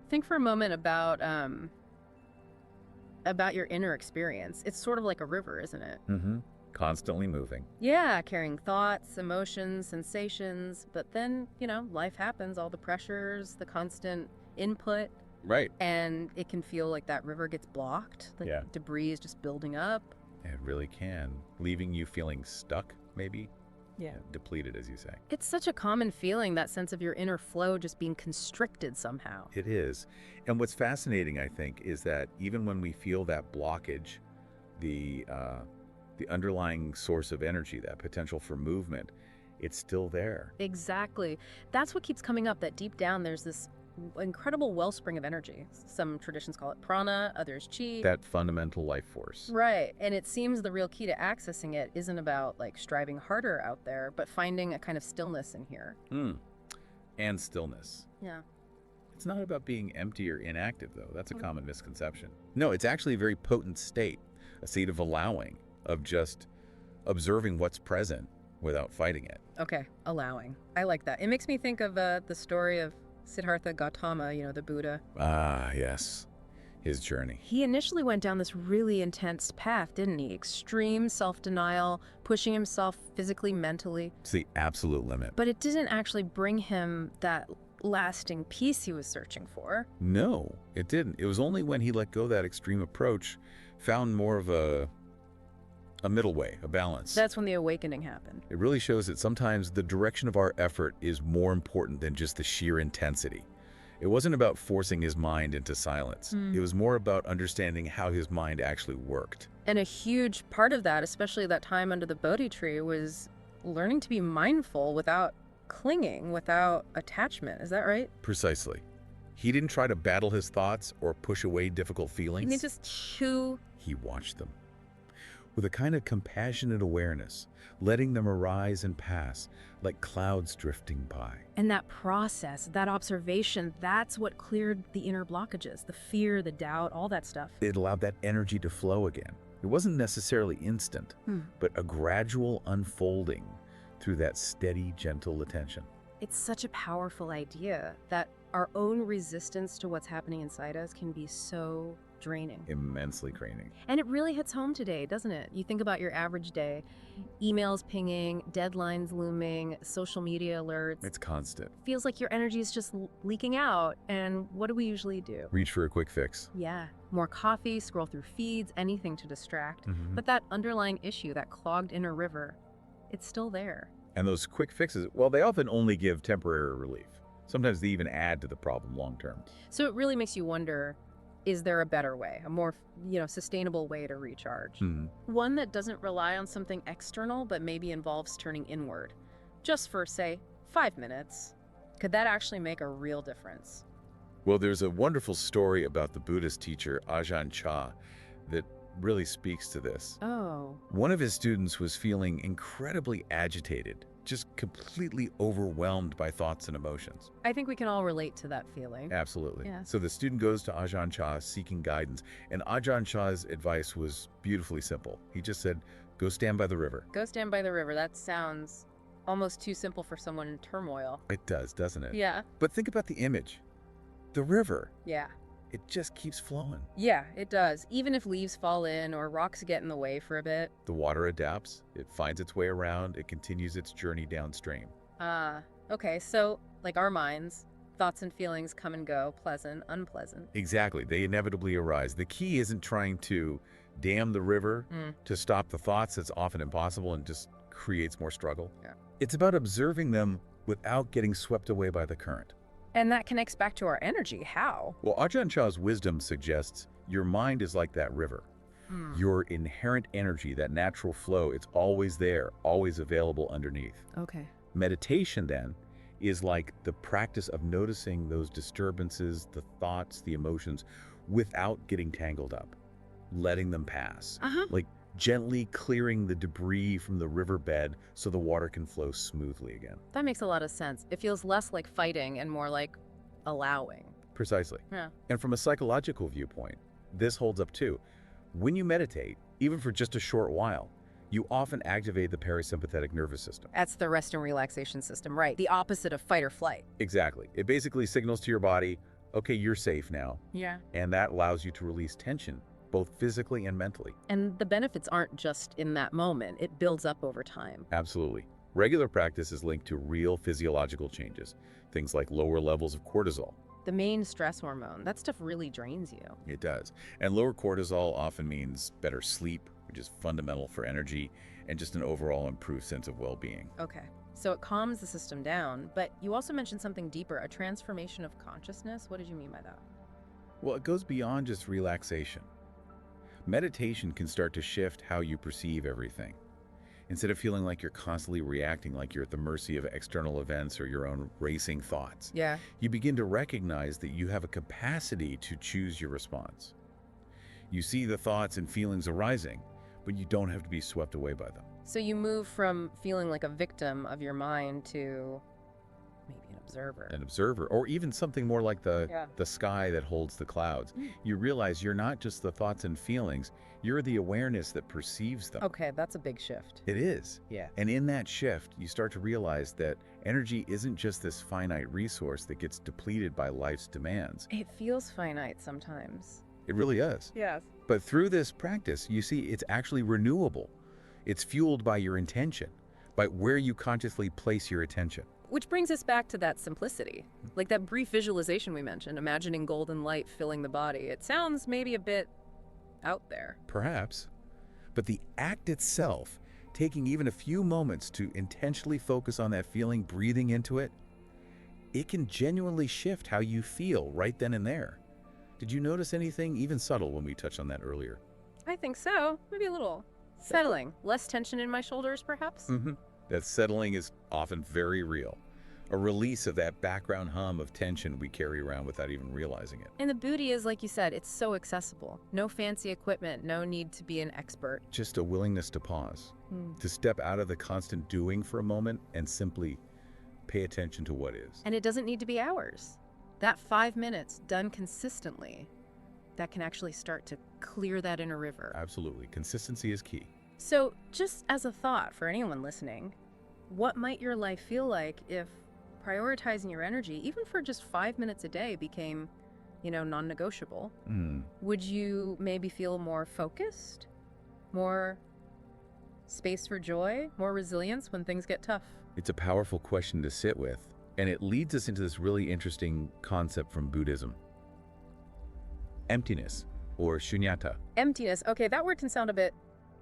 Think for a moment about your inner experience. It's sort of like a river, isn't it? Mm-hmm. Constantly moving. Yeah, carrying thoughts, emotions, sensations, but then, life happens, all the pressures, the constant input, Right. and it can feel like that river gets blocked, like Yeah. debris is just building up. It really can. Leaving you feeling stuck, maybe? Yeah. Depleted, as you say. It's such a common feeling, that sense of your inner flow just being constricted somehow. It is. And what's fascinating, I think, is that even when we feel that blockage, the underlying source of energy, that potential for movement, it's still there. Exactly. That's what keeps coming up, that deep down there's this incredible wellspring of energy. Some traditions call it prana, others chi. That fundamental life force. Right. And it seems the real key to accessing it isn't about like striving harder out there, but finding a kind of stillness in here. And stillness. Yeah. It's not about being empty or inactive, though. That's a common misconception. No, it's actually a very potent state, a state of allowing, of just observing what's present without fighting it. Okay, allowing. I like that. It makes me think of the story of Siddhartha Gautama, the Buddha. Ah, yes. His journey. He initially went down this really intense path, didn't he? Extreme self-denial, pushing himself physically, mentally. It's the absolute limit. But it didn't actually bring him that lasting peace he was searching for. No, it didn't. It was only when he let go of that extreme approach, found more of a middle way, a balance. That's when the awakening happened. It really shows that sometimes the direction of our effort is more important than just the sheer intensity. It wasn't about forcing his mind into silence. It was more about understanding how his mind actually worked. And a huge part of that, especially that time under the Bodhi tree, was learning to be mindful without clinging, without attachment. Is that right? Precisely. He didn't try to battle his thoughts or push away difficult feelings. He just chew. He watched them with a kind of compassionate awareness, letting them arise and pass like clouds drifting by. And that process, that observation, that's what cleared the inner blockages, the fear, the doubt, all that stuff. It allowed that energy to flow again. It wasn't necessarily instant, but a gradual unfolding through that steady, gentle attention. It's such a powerful idea that our own resistance to what's happening inside us can be so draining. Immensely draining. And it really hits home today, doesn't it? You think about your average day, emails pinging, deadlines looming, social media alerts. It's constant. Feels like your energy is just leaking out. And what do we usually do? Reach for a quick fix. Yeah, more coffee, scroll through feeds, anything to distract. But that underlying issue, that clogged inner river, it's still there. And those quick fixes, well, they often only give temporary relief. Sometimes they even add to the problem long term. So it really makes you wonder, is there a better way, a more, sustainable way to recharge? One that doesn't rely on something external, but maybe involves turning inward. Just for, say, 5 minutes. Could that actually make a real difference? Well, there's a wonderful story about the Buddhist teacher Ajahn Chah that really speaks to this. Oh. One of his students was feeling incredibly agitated, just completely overwhelmed by thoughts and emotions. I think we can all relate to that feeling. Absolutely. Yeah. So the student goes to Ajahn Chah seeking guidance, and Ajahn Chah's advice was beautifully simple. He just said, go stand by the river. Go stand by the river. That sounds almost too simple for someone in turmoil. It does, doesn't it? Yeah. But think about the image. The river. Yeah. It just keeps flowing. Yeah, it does. Even if leaves fall in or rocks get in the way for a bit. The water adapts, it finds its way around, it continues its journey downstream. Okay, so like our minds, thoughts and feelings come and go, pleasant, unpleasant. Exactly, they inevitably arise. The key isn't trying to dam the river to stop the thoughts. That's often impossible and just creates more struggle. Yeah. It's about observing them without getting swept away by the current. And that connects back to our energy. How? Well, Ajahn Chah's wisdom suggests your mind is like that river. Your inherent energy, that natural flow, it's always there, always available underneath. Okay. Meditation, then, is like the practice of noticing those disturbances, the thoughts, the emotions, without getting tangled up, letting them pass. Like gently clearing the debris from the riverbed so the water can flow smoothly again. That makes a lot of sense. It feels less like fighting and more like allowing. Precisely. Yeah. And from a psychological viewpoint, this holds up too. When you meditate, even for just a short while, you often activate the parasympathetic nervous system. That's the rest and relaxation system, right? The opposite of fight or flight. Exactly. It basically signals to your body, okay, you're safe now. Yeah. And that allows you to release tension, both physically and mentally. And the benefits aren't just in that moment. It builds up over time. Absolutely. Regular practice is linked to real physiological changes, things like lower levels of cortisol. The main stress hormone, that stuff really drains you. It does. And lower cortisol often means better sleep, which is fundamental for energy, and just an overall improved sense of well-being. Okay. So it calms the system down, but you also mentioned something deeper, a transformation of consciousness. What did you mean by that? Well, it goes beyond just relaxation. Meditation can start to shift how you perceive everything. Instead of feeling like you're constantly reacting like you're at the mercy of external events or your own racing thoughts, Yeah. you begin to recognize that you have a capacity to choose your response. You see the thoughts and feelings arising, but you don't have to be swept away by them. So you move from feeling like a victim of your mind to maybe an observer. An observer, or even something more like the Yeah. sky that holds the clouds. You realize you're not just the thoughts and feelings, you're the awareness that perceives them. Okay, that's a big shift. It is. Yeah. And in that shift, you start to realize that energy isn't just this finite resource that gets depleted by life's demands. It feels finite sometimes. It really is. Yes. But through this practice, you see it's actually renewable. It's fueled by your intention, by where you consciously place your attention. Which brings us back to that simplicity. Like that brief visualization we mentioned, imagining golden light filling the body. It sounds maybe a bit out there. Perhaps. But the act itself, taking even a few moments to intentionally focus on that feeling, breathing into it, it can genuinely shift how you feel right then and there. Did you notice anything even subtle when we touched on that earlier? I think so. Maybe a little. Settling. Less tension in my shoulders, perhaps? That settling is often very real. A release of that background hum of tension we carry around without even realizing it. And the beauty is, like you said, it's so accessible. No fancy equipment, no need to be an expert. Just a willingness to pause, to step out of the constant doing for a moment and simply pay attention to what is. And it doesn't need to be hours. That 5 minutes done consistently, that can actually start to clear that inner river. Absolutely. Consistency is key. So just as a thought for anyone listening, what might your life feel like if prioritizing your energy, even for just 5 minutes a day, became, non-negotiable? Would you maybe feel more focused, more space for joy, more resilience when things get tough? It's a powerful question to sit with, and it leads us into this really interesting concept from Buddhism. Emptiness, or shunyata. Emptiness. Okay, that word can sound a bit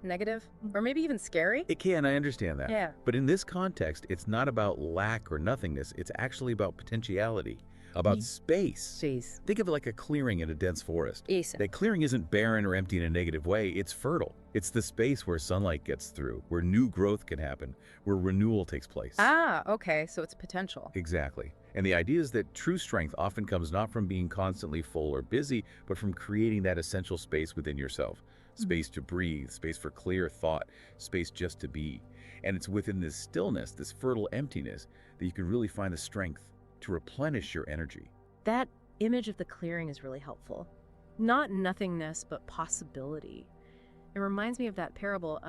negative, or maybe even scary. It can, I understand that. Yeah. But in this context, it's not about lack or nothingness, it's actually about potentiality, about space. Jeez. Think of it like a clearing in a dense forest. Yes. That clearing isn't barren or empty in a negative way, it's fertile. It's the space where sunlight gets through, where new growth can happen, where renewal takes place. Ah, okay, so it's potential. Exactly. And the idea is that true strength often comes not from being constantly full or busy, but from creating that essential space within yourself. Space to breathe, space for clear thought, space just to be. And it's within this stillness, this fertile emptiness, that you can really find the strength to replenish your energy. That image of the clearing is really helpful. Not nothingness, but possibility. It reminds me of that parable,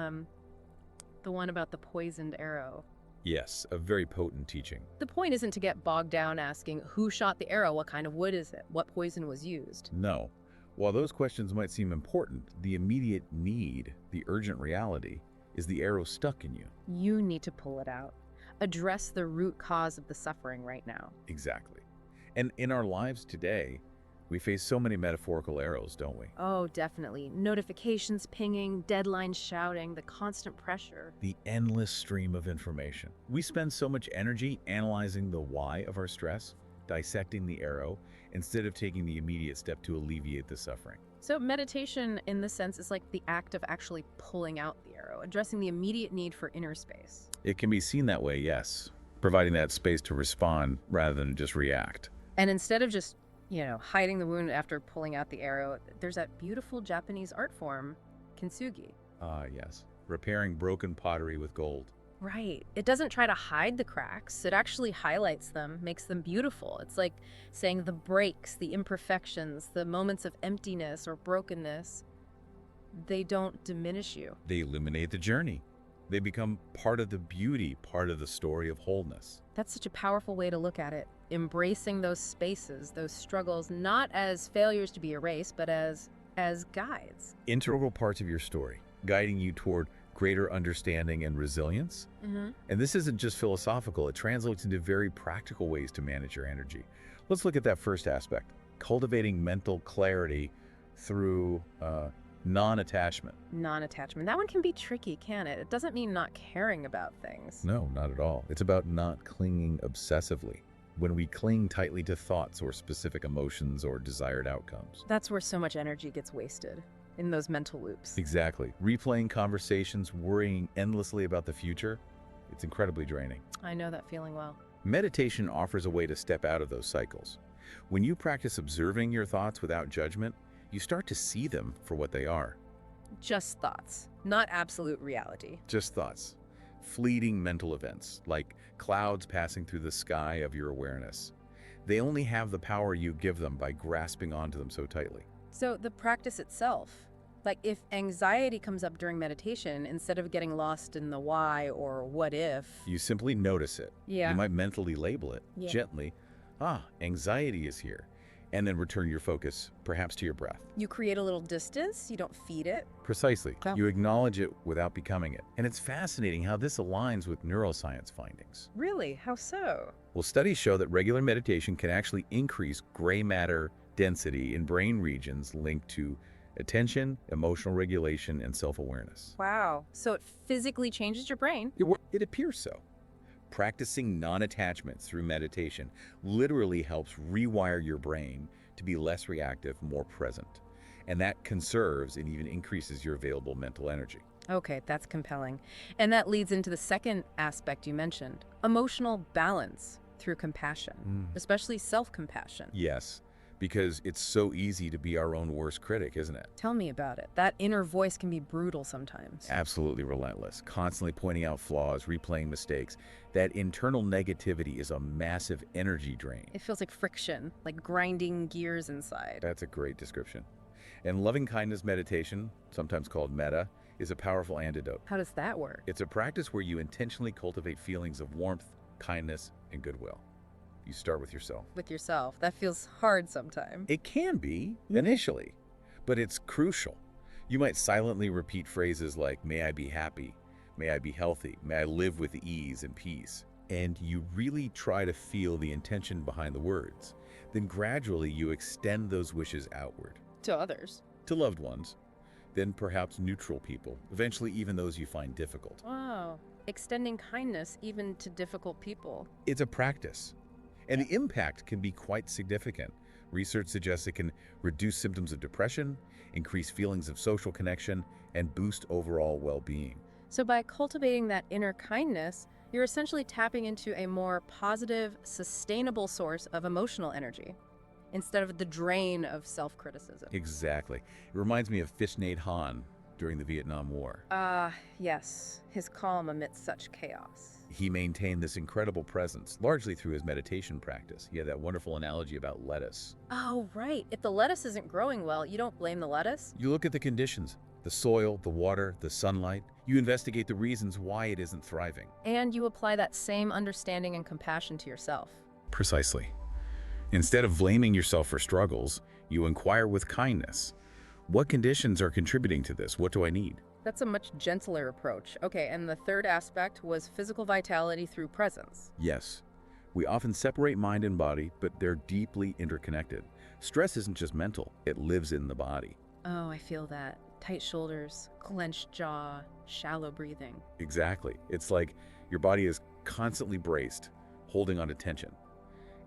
the one about the poisoned arrow. Yes, a very potent teaching. The point isn't to get bogged down asking who shot the arrow, what kind of wood is it, what poison was used. No. While those questions might seem important, the immediate need, the urgent reality, is the arrow stuck in you. You need to pull it out. Address the root cause of the suffering right now. Exactly. And in our lives today, we face so many metaphorical arrows, don't we? Oh, definitely. Notifications pinging, deadlines shouting, the constant pressure. The endless stream of information. We spend so much energy analyzing the why of our stress, dissecting the arrow, instead of taking the immediate step to alleviate the suffering. So meditation, in this sense, is like the act of actually pulling out the arrow, addressing the immediate need for inner space. It can be seen that way, yes, providing that space to respond rather than just react. And instead of just, hiding the wound after pulling out the arrow, there's that beautiful Japanese art form, kintsugi. Ah, yes. Repairing broken pottery with gold. Right. It doesn't try to hide the cracks. It actually highlights them, makes them beautiful. It's like saying the breaks, the imperfections, the moments of emptiness or brokenness, they don't diminish you. They illuminate the journey. They become part of the beauty, part of the story of wholeness. That's such a powerful way to look at it. embracing those spaces, those struggles, not as failures to be erased, but as guides. Integral parts of your story, guiding you toward greater understanding and resilience. And this isn't just philosophical, it translates into very practical ways to manage your energy. Let's look at that first aspect, cultivating mental clarity through non-attachment. Non-attachment. That one can be tricky, can it? It doesn't mean not caring about things. No, not at all. It's about not clinging obsessively. When we cling tightly to thoughts or specific emotions or desired outcomes. That's where so much energy gets wasted, in those mental loops. Exactly. Replaying conversations, worrying endlessly about the future, it's incredibly draining. I know that feeling well. Meditation offers a way to step out of those cycles. When you practice observing your thoughts without judgment, you start to see them for what they are. Just thoughts, not absolute reality. Just thoughts. Fleeting mental events, like clouds passing through the sky of your awareness. They only have the power you give them by grasping onto them so tightly. So the practice itself, like if anxiety comes up during meditation, instead of getting lost in the why or what if. You simply notice it. Yeah. You might mentally label it gently. Anxiety is here. And then return your focus, perhaps to your breath. You create a little distance, you don't feed it. Precisely. Oh. You acknowledge it without becoming it. And it's fascinating how this aligns with neuroscience findings. Really? How so? Well, studies show that regular meditation can actually increase gray matter density in brain regions linked to attention, emotional regulation, and self-awareness. Wow. So it physically changes your brain? It appears so. Practicing non-attachment through meditation literally helps rewire your brain to be less reactive, more present. And that conserves and even increases your available mental energy. Okay, that's compelling. And that leads into the second aspect you mentioned, emotional balance through compassion, especially self-compassion. Yes, because it's so easy to be our own worst critic, isn't it? Tell me about it. That inner voice can be brutal sometimes. Absolutely relentless, constantly pointing out flaws, replaying mistakes. That internal negativity is a massive energy drain. It feels like friction, like grinding gears inside. That's a great description. And loving kindness meditation, sometimes called metta, is a powerful antidote. How does that work? It's a practice where you intentionally cultivate feelings of warmth, kindness, and goodwill. You start with yourself. With yourself. That feels hard sometimes. It can be, initially, but it's crucial. You might silently repeat phrases like, may I be happy, may I be healthy, may I live with ease and peace. And you really try to feel the intention behind the words. Then gradually you extend those wishes outward. To others. To loved ones. Then perhaps neutral people, eventually even those you find difficult. Wow. Extending kindness even to difficult people. It's a practice. And the impact can be quite significant. Research suggests it can reduce symptoms of depression, increase feelings of social connection, and boost overall well-being. So by cultivating that inner kindness, you're essentially tapping into a more positive, sustainable source of emotional energy, instead of the drain of self-criticism. Exactly. It reminds me of Thich Nhat Hanh during the Vietnam War. Yes. His calm amidst such chaos. He maintained this incredible presence, largely through his meditation practice. He had that wonderful analogy about lettuce. Oh, right. If the lettuce isn't growing well, you don't blame the lettuce? You look at the conditions, the soil, the water, the sunlight. You investigate the reasons why it isn't thriving. And you apply that same understanding and compassion to yourself. Precisely. Instead of blaming yourself for struggles, you inquire with kindness. What conditions are contributing to this? What do I need? That's a much gentler approach. Okay, and the third aspect was physical vitality through presence. Yes. We often separate mind and body, but they're deeply interconnected. Stress isn't just mental, it lives in the body. Oh, I feel that. Tight shoulders, clenched jaw, shallow breathing. Exactly. It's like your body is constantly braced, holding on to tension.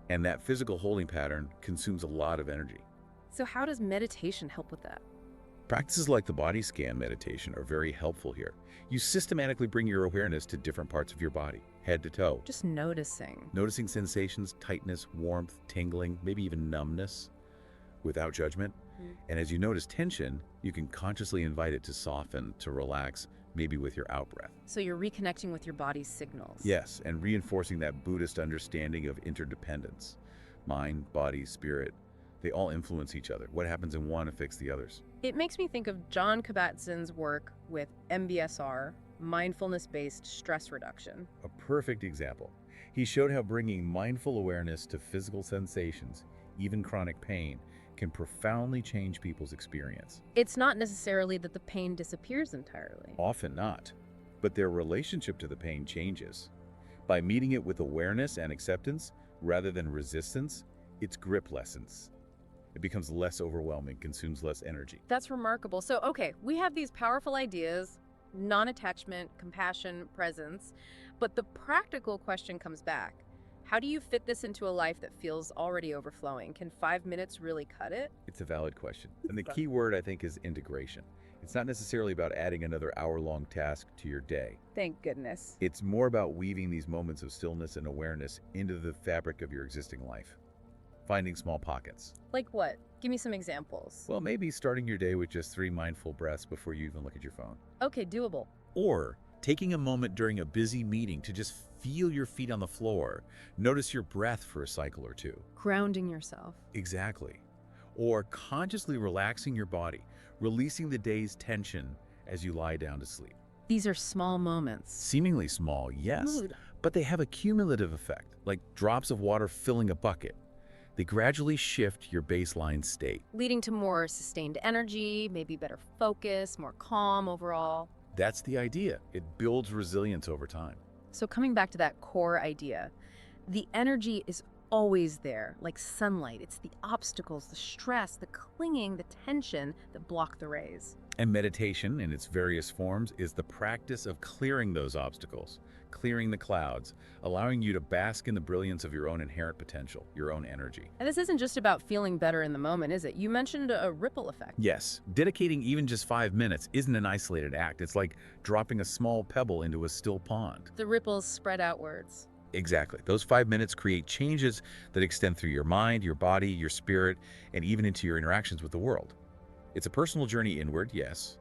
And that physical holding pattern consumes a lot of energy. So how does meditation help with that? Practices like the body scan meditation are very helpful here. You systematically bring your awareness to different parts of your body, head to toe. Just noticing. Noticing sensations, tightness, warmth, tingling, maybe even numbness, without judgment. And as you notice tension, you can consciously invite it to soften, to relax, maybe with your out-breath. So you're reconnecting with your body's signals. Yes, and reinforcing that Buddhist understanding of interdependence. Mind, body, spirit, they all influence each other. What happens in one affects the others. It makes me think of John Kabat-Zinn's work with MBSR, mindfulness-based stress reduction. A perfect example. He showed how bringing mindful awareness to physical sensations, even chronic pain, can profoundly change people's experience. It's not necessarily that the pain disappears entirely. Often not, but their relationship to the pain changes. By meeting it with awareness and acceptance, rather than resistance, its grip lessens. It becomes less overwhelming, consumes less energy. That's remarkable. So, okay, we have these powerful ideas, non-attachment, compassion, presence, but the practical question comes back. How do you fit this into a life that feels already overflowing? Can 5 minutes really cut it? It's a valid question. And the key word, I think, is integration. It's not necessarily about adding another hour-long task to your day. Thank goodness. It's more about weaving these moments of stillness and awareness into the fabric of your existing life. Finding small pockets. Like what? Give me some examples. Well, maybe starting your day with just 3 mindful breaths before you even look at your phone. Okay, doable. Or taking a moment during a busy meeting to just feel your feet on the floor. Notice your breath for a cycle or two. Grounding yourself. Exactly. Or consciously relaxing your body, releasing the day's tension as you lie down to sleep. These are small moments. Seemingly small, yes, but they have a cumulative effect, like drops of water filling a bucket. They gradually shift your baseline state. Leading to more sustained energy, maybe better focus, more calm overall. That's the idea. It builds resilience over time. So coming back to that core idea, the energy is always there, like sunlight. It's the obstacles, the stress, the clinging, the tension that block the rays. And meditation, in its various forms, is the practice of clearing those obstacles, clearing the clouds, allowing you to bask in the brilliance of your own inherent potential, your own energy. And this isn't just about feeling better in the moment, is it? You mentioned a ripple effect. Yes, dedicating even just 5 minutes isn't an isolated act. It's like dropping a small pebble into a still pond. The ripples spread outwards. Exactly. Those 5 minutes create changes that extend through your mind, your body, your spirit, and even into your interactions with the world. It's a personal journey inward, yes,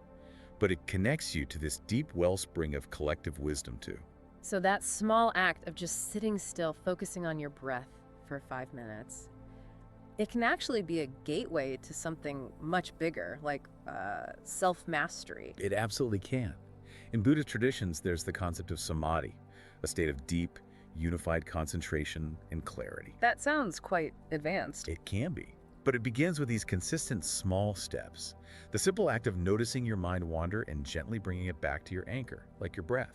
but it connects you to this deep wellspring of collective wisdom too. So that small act of just sitting still, focusing on your breath for 5 minutes, it can actually be a gateway to something much bigger, like self-mastery. It absolutely can. In Buddhist traditions, there's the concept of samadhi, a state of deep, unified concentration and clarity. That sounds quite advanced. It can be. But it begins with these consistent small steps. The simple act of noticing your mind wander and gently bringing it back to your anchor, like your breath.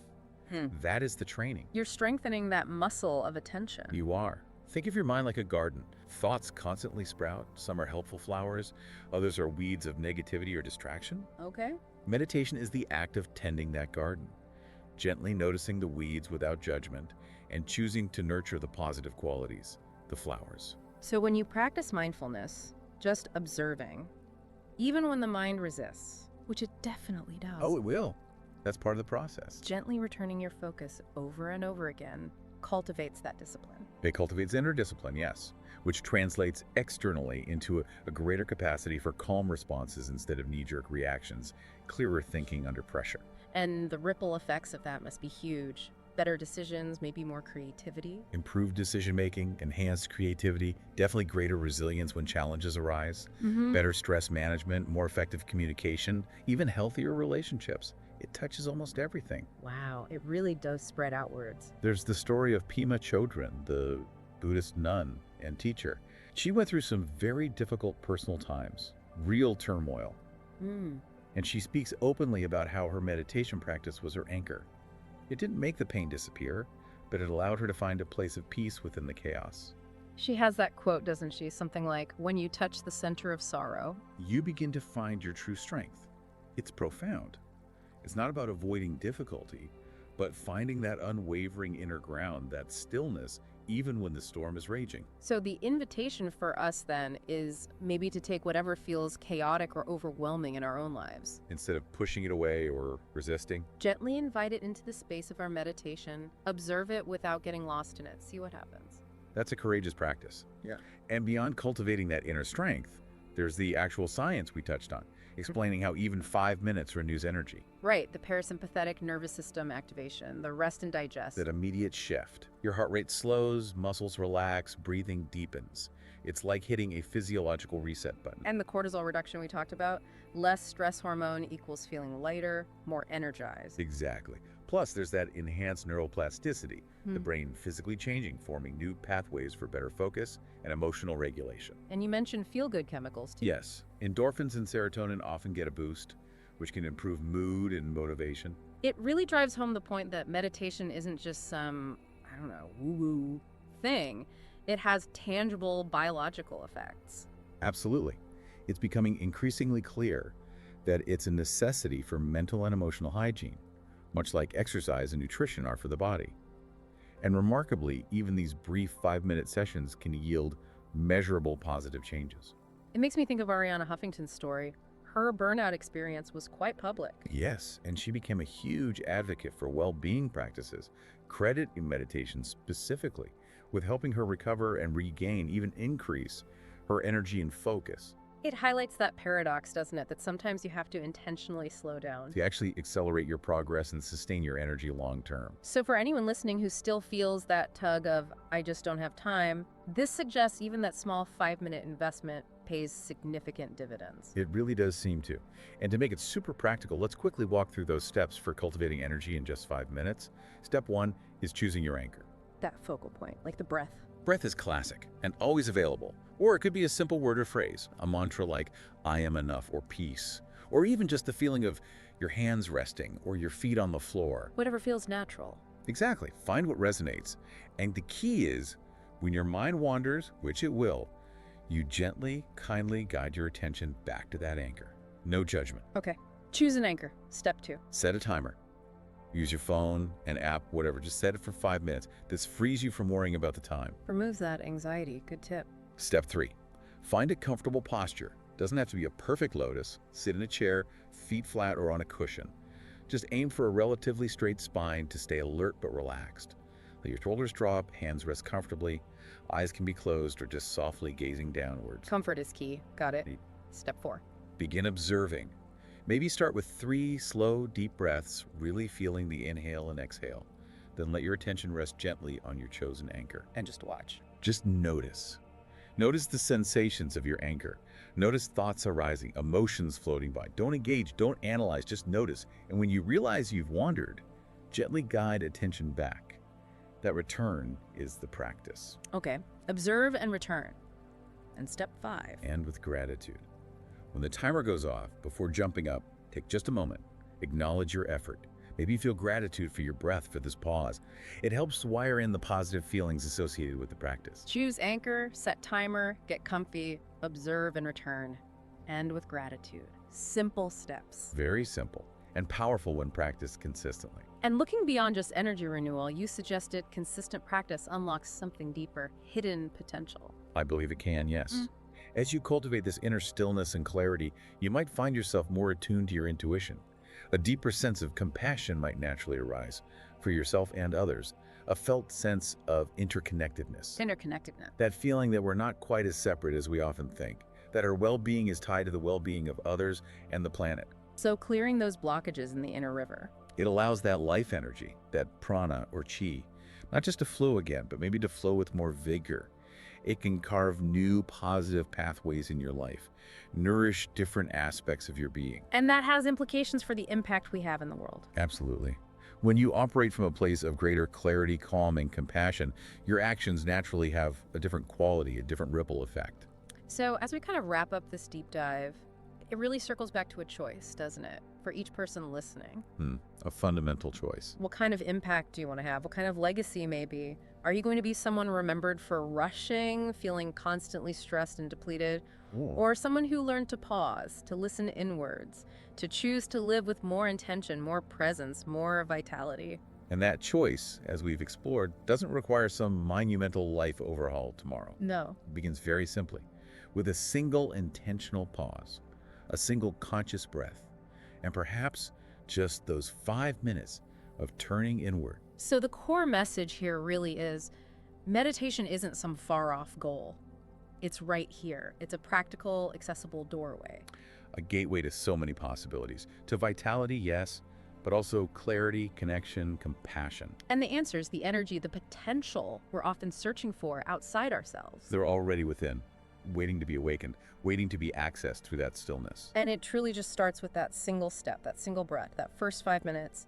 That is the training. You're strengthening that muscle of attention. You are. Think of your mind like a garden. Thoughts constantly sprout. Some are helpful flowers. Others are weeds of negativity or distraction. Okay. Meditation is the act of tending that garden, gently noticing the weeds without judgment and choosing to nurture the positive qualities, the flowers. So when you practice mindfulness, just observing, even when the mind resists, which it definitely does. Oh, it will. That's part of the process. Gently returning your focus over and over again cultivates that discipline. It cultivates inner discipline, yes, which translates externally into a greater capacity for calm responses instead of knee-jerk reactions, clearer thinking under pressure. And the ripple effects of that must be huge. Better decisions, maybe more creativity. Improved decision-making, enhanced creativity, definitely greater resilience when challenges arise, better stress management, more effective communication, even healthier relationships. It touches almost everything. Wow, it really does spread outwards. There's the story of Pema Chodron, the Buddhist nun and teacher. She went through some very difficult personal times, real turmoil. And she speaks openly about how her meditation practice was her anchor. It didn't make the pain disappear, but it allowed her to find a place of peace within the chaos. She has that quote, doesn't she? Something like, when you touch the center of sorrow, you begin to find your true strength. It's profound. It's not about avoiding difficulty, but finding that unwavering inner ground, that stillness, even when the storm is raging. So the invitation for us then is maybe to take whatever feels chaotic or overwhelming in our own lives. Instead of pushing it away or resisting, gently invite it into the space of our meditation, observe it without getting lost in it, see what happens. That's a courageous practice. Yeah. And beyond cultivating that inner strength, there's the actual science we touched on, explaining how even 5 minutes renews energy. Right, the parasympathetic nervous system activation, the rest and digest. That immediate shift. Your heart rate slows, muscles relax, breathing deepens. It's like hitting a physiological reset button. And the cortisol reduction we talked about, less stress hormone equals feeling lighter, more energized. Exactly. Plus, there's that enhanced neuroplasticity, the brain physically changing, forming new pathways for better focus and emotional regulation. And you mentioned feel-good chemicals, too. Yes, endorphins and serotonin often get a boost, which can improve mood and motivation. It really drives home the point that meditation isn't just some, I don't know, woo-woo thing. It has tangible biological effects. Absolutely. It's becoming increasingly clear that it's a necessity for mental and emotional hygiene, much like exercise and nutrition are for the body. And remarkably, even these brief 5-minute sessions can yield measurable positive changes. It makes me think of Ariana Huffington's story. Her burnout experience was quite public. Yes, and she became a huge advocate for well-being practices, crediting meditation specifically with helping her recover and regain, even increase, her energy and focus. It highlights that paradox, doesn't it, that sometimes you have to intentionally slow down To actually accelerate your progress and sustain your energy long term. So for anyone listening who still feels that tug of, I just don't have time, this suggests even that small 5-minute investment pays significant dividends. It really does seem to. And to make it super practical, let's quickly walk through those steps for cultivating energy in just 5 minutes. Step 1 is choosing your anchor. That focal point, like the breath. Breath is classic and always available. Or it could be a simple word or phrase, a mantra like, I am enough, or peace. Or even just the feeling of your hands resting or your feet on the floor. Whatever feels natural. Exactly. Find what resonates. And the key is, when your mind wanders, which it will, you gently, kindly guide your attention back to that anchor. No judgment. Okay. Choose an anchor. Step 2. Set a timer. Use your phone, an app, whatever. Just set it for 5 minutes. This frees you from worrying about the time. Removes that anxiety. Good tip. Step 3. Find a comfortable posture. Doesn't have to be a perfect lotus. Sit in a chair, feet flat or on a cushion. Just aim for a relatively straight spine to stay alert but relaxed. Let your shoulders drop, hands rest comfortably. Eyes can be closed or just softly gazing downwards. Comfort is key. Got it. Step 4. Begin observing. Maybe start with 3 slow, deep breaths, really feeling the inhale and exhale. Then let your attention rest gently on your chosen anchor. And just watch. Just notice. Notice the sensations of your anchor. Notice thoughts arising, emotions floating by. Don't engage, don't analyze, just notice. And when you realize you've wandered, gently guide attention back. That return is the practice. Okay. Observe and return. And step 5. And with gratitude. When the timer goes off, before jumping up, take just a moment. Acknowledge your effort. Maybe feel gratitude for your breath for this pause. It helps wire in the positive feelings associated with the practice. Choose anchor, set timer, get comfy, observe and return. End with gratitude. Simple steps. Very simple and powerful when practiced consistently. And looking beyond just energy renewal, you suggested consistent practice unlocks something deeper, hidden potential. I believe it can, yes. As you cultivate this inner stillness and clarity, you might find yourself more attuned to your intuition. A deeper sense of compassion might naturally arise for yourself and others. A felt sense of interconnectedness. Interconnectedness. That feeling that we're not quite as separate as we often think. That our well-being is tied to the well-being of others and the planet. So clearing those blockages in the inner river. It allows that life energy, that prana or chi, not just to flow again, but maybe to flow with more vigor. It can carve new positive pathways in your life, nourish different aspects of your being. And that has implications for the impact we have in the world. Absolutely. When you operate from a place of greater clarity, calm, and compassion, your actions naturally have a different quality, a different ripple effect. So as we kind of wrap up this deep dive, it really circles back to a choice, doesn't it? For each person listening. A fundamental choice. What kind of impact do you want to have? What kind of legacy maybe? Are you going to be someone remembered for rushing, feeling constantly stressed and depleted? Or someone who learned to pause, to listen inwards, to choose to live with more intention, more presence, more vitality? And that choice, as we've explored, doesn't require some monumental life overhaul tomorrow. No. It begins very simply, with a single intentional pause, a single conscious breath, and perhaps just those 5 minutes of turning inward. So the core message here really is meditation isn't some far-off goal. It's right here. It's a practical, accessible doorway. A gateway to so many possibilities. To vitality, yes, but also clarity, connection, compassion. And the answers, the energy, the potential we're often searching for outside ourselves. They're already within, waiting to be awakened, waiting to be accessed through that stillness. And it truly just starts with that single step, that single breath, that first 5 minutes.